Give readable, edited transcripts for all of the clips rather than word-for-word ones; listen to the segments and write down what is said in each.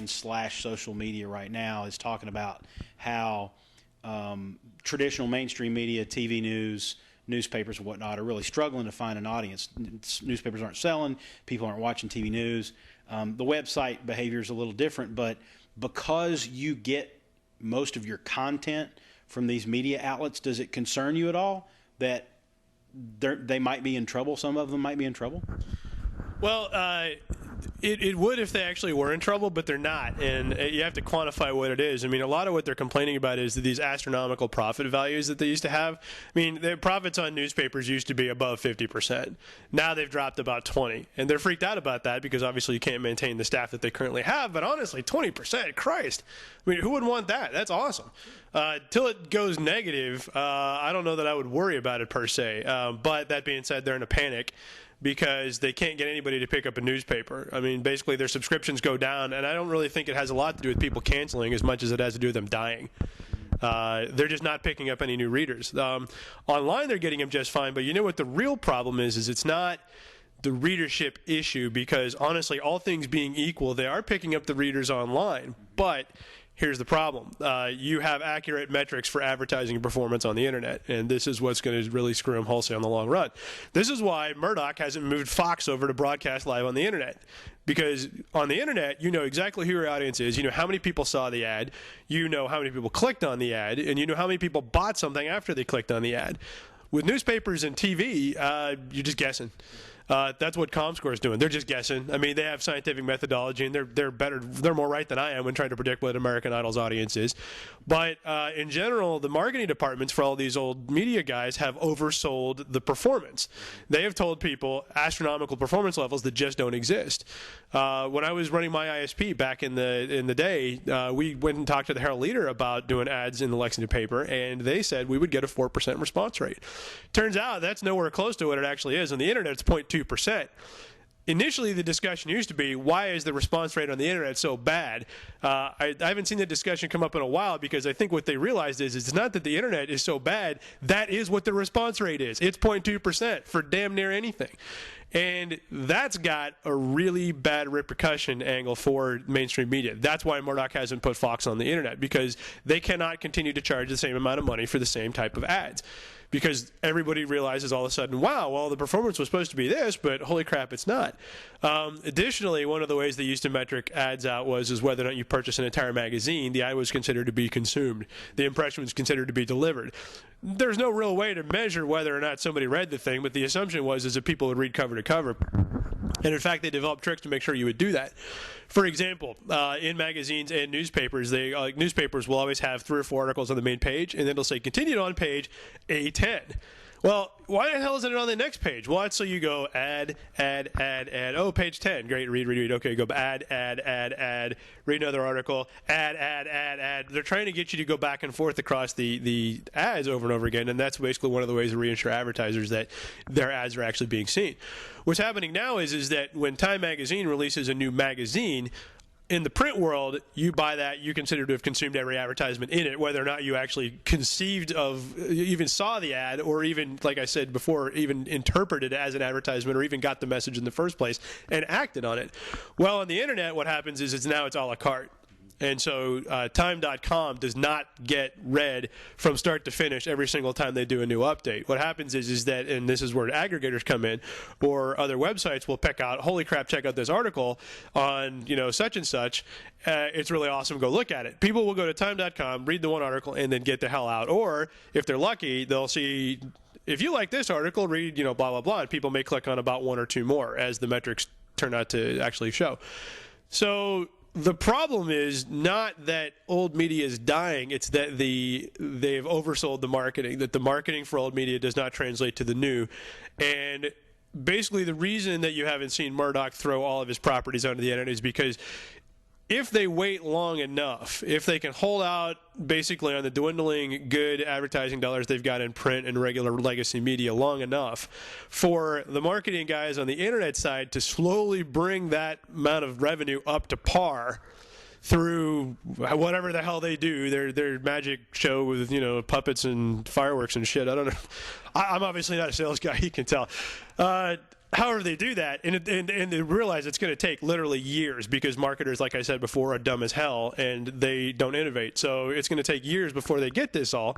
information / social media right now is talking about how traditional mainstream media, TV news, newspapers and whatnot are really struggling to find an audience. Newspapers aren't selling. People aren't watching TV news. The website behavior is a little different, but because you get most of your content from these media outlets, does it concern you at all that they might be in trouble? Some of them might be in trouble? Well, it would if they actually were in trouble, but they're not, and you have to quantify what it is. I mean, a lot of what they're complaining about is these astronomical profit values that they used to have. I mean, the profits on newspapers used to be above 50%. Now they've dropped about 20%, and they're freaked out about that because obviously you can't maintain the staff that they currently have, but honestly, 20%, Christ. I mean, who would want that? That's awesome. Till it goes negative, I don't know that I would worry about it per se, but that being said, they're in a panic because they can't get anybody to pick up a newspaper. I mean, basically their subscriptions go down, and I don't really think it has a lot to do with people canceling as much as it has to do with them dying. They're just not picking up any new readers. Online they're getting them just fine, but you know what the real problem is it's not the readership issue, because honestly, all things being equal, they are picking up the readers online, but here's the problem. You have accurate metrics for advertising performance on the internet, and this is what's going to really screw them wholesale in the long run. This is why Murdoch hasn't moved Fox over to broadcast live on the internet, because on the internet, you know exactly who your audience is, you know how many people saw the ad, you know how many people clicked on the ad, and you know how many people bought something after they clicked on the ad. With newspapers and TV, you're just guessing. That's what ComScore is doing. They're just guessing. I mean, they have scientific methodology, and they're better. They're more right than I am when trying to predict what American Idol's audience is. But in general, the marketing departments for all these old media guys have oversold the performance. They have told people astronomical performance levels that just don't exist. When I was running my ISP back in the day, we went and talked to the Herald Leader about doing ads in the Lexington paper, and they said we would get a 4% response rate. Turns out that's nowhere close to what it actually is. On the internet, it's 0.2%. Initially, the discussion used to be, why is the response rate on the internet so bad? I haven't seen the discussion come up in a while, because I think what they realized is it's not that the internet is so bad. That is what the response rate is. It's 0.2% for damn near anything. And that's got a really bad repercussion angle for mainstream media. That's why Murdoch hasn't put Fox on the internet, because they cannot continue to charge the same amount of money for the same type of ads. Because everybody realizes all of a sudden, wow, well, the performance was supposed to be this, but holy crap, it's not. Additionally, one of the ways they used to metric ads out was whether or not you purchase an entire magazine. The ad was considered to be consumed. The impression was considered to be delivered. There's no real way to measure whether or not somebody read the thing, but the assumption was that people would read cover to cover. And in fact, they developed tricks to make sure you would do that. For example, in magazines and newspapers, newspapers will always have 3 or 4 articles on the main page, and then it'll say continued on page A10. Well, why the hell isn't it on the next page? Well, that's so you go add. Oh, page 10. Great, read. Okay, go add. Read another article. Add. They're trying to get you to go back and forth across the ads over and over again, and that's basically one of the ways to reassure advertisers that their ads are actually being seen. What's happening now is that when Time Magazine releases a new magazine, in the print world, you buy that, you consider to have consumed every advertisement in it, whether or not you actually conceived of, even saw the ad, or even, like I said before, even interpreted it as an advertisement, or even got the message in the first place and acted on it. Well, on the internet, what happens is now it's a la carte. And so Time.com does not get read from start to finish every single time they do a new update. What happens is that, and this is where aggregators come in, or other websites will pick out, holy crap, check out this article on, such and such. It's really awesome. Go look at it. People will go to Time.com, read the one article, and then get the hell out. Or if they're lucky, they'll see, if you like this article, read, blah, blah, blah. And people may click on about 1 or 2 more as the metrics turn out to actually show. So the problem is not that old media is dying, it's that they've oversold the marketing, that the marketing for old media does not translate to the new. And basically the reason that you haven't seen Murdoch throw all of his properties onto the internet is because if they wait long enough, if they can hold out basically on the dwindling good advertising dollars they've got in print and regular legacy media long enough for the marketing guys on the internet side to slowly bring that amount of revenue up to par through whatever the hell they do, their magic show with, puppets and fireworks and shit. I don't know. I'm obviously not a sales guy, you can tell. However, they do that, and they realize it's going to take literally years because marketers, like I said before, are dumb as hell, and they don't innovate. So it's going to take years before they get this all.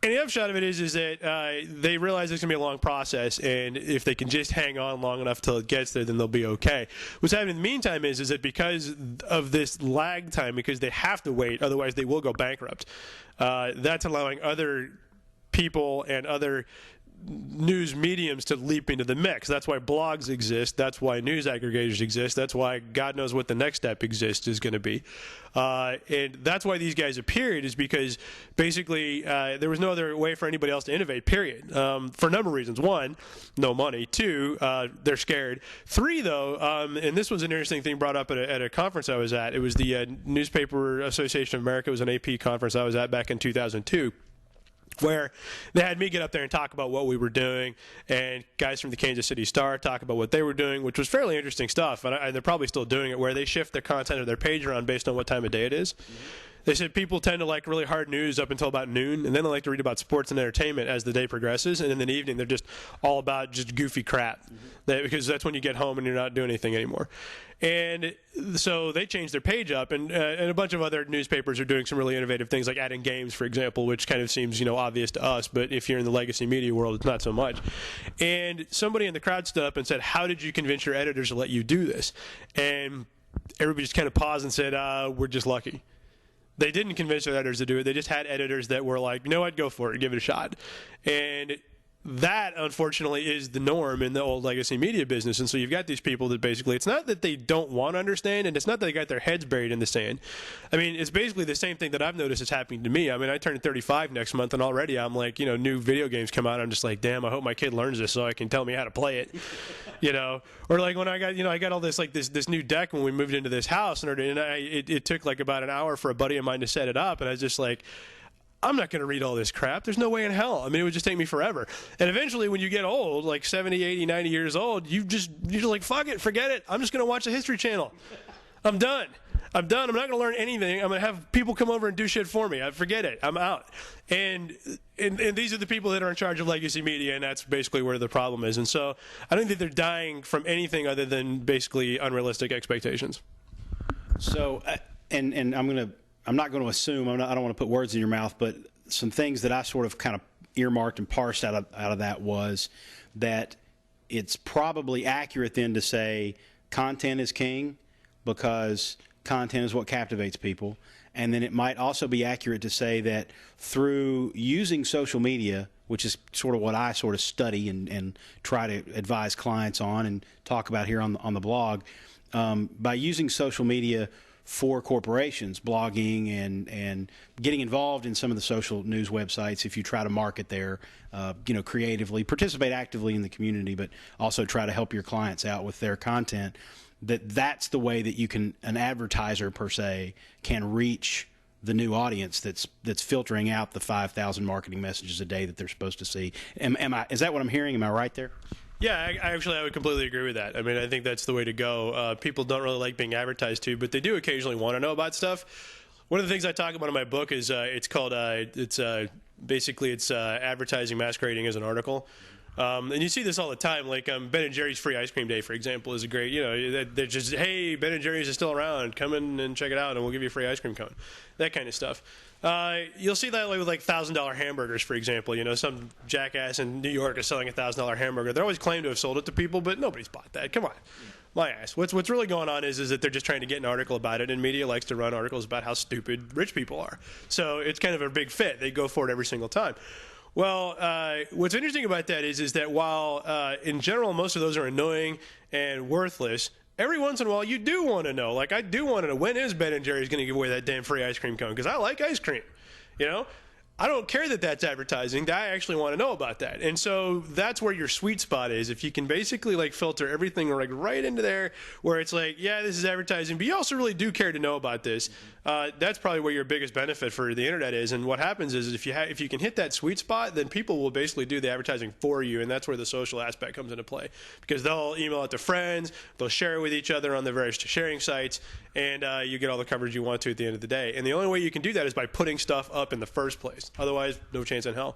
And the upshot of it is that they realize it's going to be a long process, and if they can just hang on long enough till it gets there, then they'll be okay. What's happening in the meantime is that because of this lag time, because they have to wait, otherwise they will go bankrupt, that's allowing other people and other news mediums to leap into the mix. That's why blogs exist. That's why news aggregators exist. That's why God knows what the next step is going to be. And that's why these guys appeared, is because basically there was no other way for anybody else to innovate, period. For a number of reasons. One, no money. Two, they're scared. Three, though, and this was an interesting thing brought up at a conference I was at. It was the Newspaper Association of America. It was an AP conference I was at back in 2002. Where they had me get up there and talk about what we were doing, and guys from the Kansas City Star talk about what they were doing, which was fairly interesting stuff, and they're probably still doing it, where they shift their content of their page around based on what time of day it is. Mm-hmm. They said people tend to like really hard news up until about noon, and then they like to read about sports and entertainment as the day progresses, and in the evening they're just all about just goofy crap, because that's when you get home and you're not doing anything anymore. And so they changed their page up, and a bunch of other newspapers are doing some really innovative things, like adding games, for example, which kind of seems, obvious to us, but if you're in the legacy media world, it's not so much. And somebody in the crowd stood up and said, "How did you convince your editors to let you do this?" And everybody just kind of paused and said, "We're just lucky." They didn't convince their editors to do it. They just had editors that were like, "You know what, go for it, give it a shot." And that, unfortunately, is the norm in the old legacy media business. And so you've got these people that basically, it's not that they don't want to understand, and it's not that they got their heads buried in the sand. I mean, it's basically the same thing that I've noticed is happening to me. I mean, I turn 35 next month, and already I'm like, new video games come out. I'm just like, damn, I hope my kid learns this so I can tell me how to play it, Or like when I got, I got all this, like this new deck when we moved into this house, and it took like about an hour for a buddy of mine to set it up, and I was just like, I'm not going to read all this crap. There's no way in hell. I mean, it would just take me forever. And eventually, when you get old, like 70, 80, 90 years old, you're just like, fuck it, forget it. I'm just going to watch the History Channel. I'm done. I'm not going to learn anything. I'm going to have people come over and do shit for me. I forget it. I'm out. And these are the people that are in charge of legacy media, and that's basically where the problem is. And so I don't think they're dying from anything other than basically unrealistic expectations. So, and I'm not going to assume, I don't want to put words in your mouth, but some things that I sort of kind of earmarked and parsed out of that was that it's probably accurate then to say content is king, because content is what captivates people. And then it might also be accurate to say that through using social media, which is sort of what I sort of study and try to advise clients on and talk about here on the blog, by using social media for corporations, blogging and getting involved in some of the social news websites, if you try to market there, creatively, participate actively in the community, but also try to help your clients out with their content, that's the way that an advertiser per se can reach the new audience that's filtering out the 5,000 marketing messages a day that they're supposed to see. Is that what I'm hearing? Am I right there? Yeah, I would completely agree with that. I mean, I think that's the way to go. People don't really like being advertised to, but they do occasionally want to know about stuff. One of the things I talk about in my book is it's called advertising masquerading as an article. And you see this all the time, like Ben & Jerry's Free Ice Cream Day, for example, is a great, they're just, hey, Ben & Jerry's is still around, come in and check it out, and we'll give you a free ice cream cone, that kind of stuff. You'll see that with like $1,000 hamburgers, for example. Some jackass in New York is selling a $1,000 hamburger. They always claim to have sold it to people, but nobody's bought that. Come on. My ass. What's really going on is that they're just trying to get an article about it, and media likes to run articles about how stupid rich people are. So it's kind of a big fit. They go for it every single time. Well, what's interesting about that is that while in general most of those are annoying and worthless, every once in a while you do want to know. Like, I do want to know, when is Ben & Jerry's going to give away that damn free ice cream cone? Because I like ice cream, I don't care that that's advertising. I actually want to know about that. And so that's where your sweet spot is. If you can basically like filter everything like right into there where it's like, yeah, this is advertising, but you also really do care to know about this. That's probably where your biggest benefit for the internet is. And what happens is if you can hit that sweet spot, then people will basically do the advertising for you. And that's where the social aspect comes into play, because they'll email it to friends, they'll share it with each other on the various sharing sites, and you get all the coverage you want to at the end of the day. And the only way you can do that is by putting stuff up in the first place. Otherwise, no chance in hell.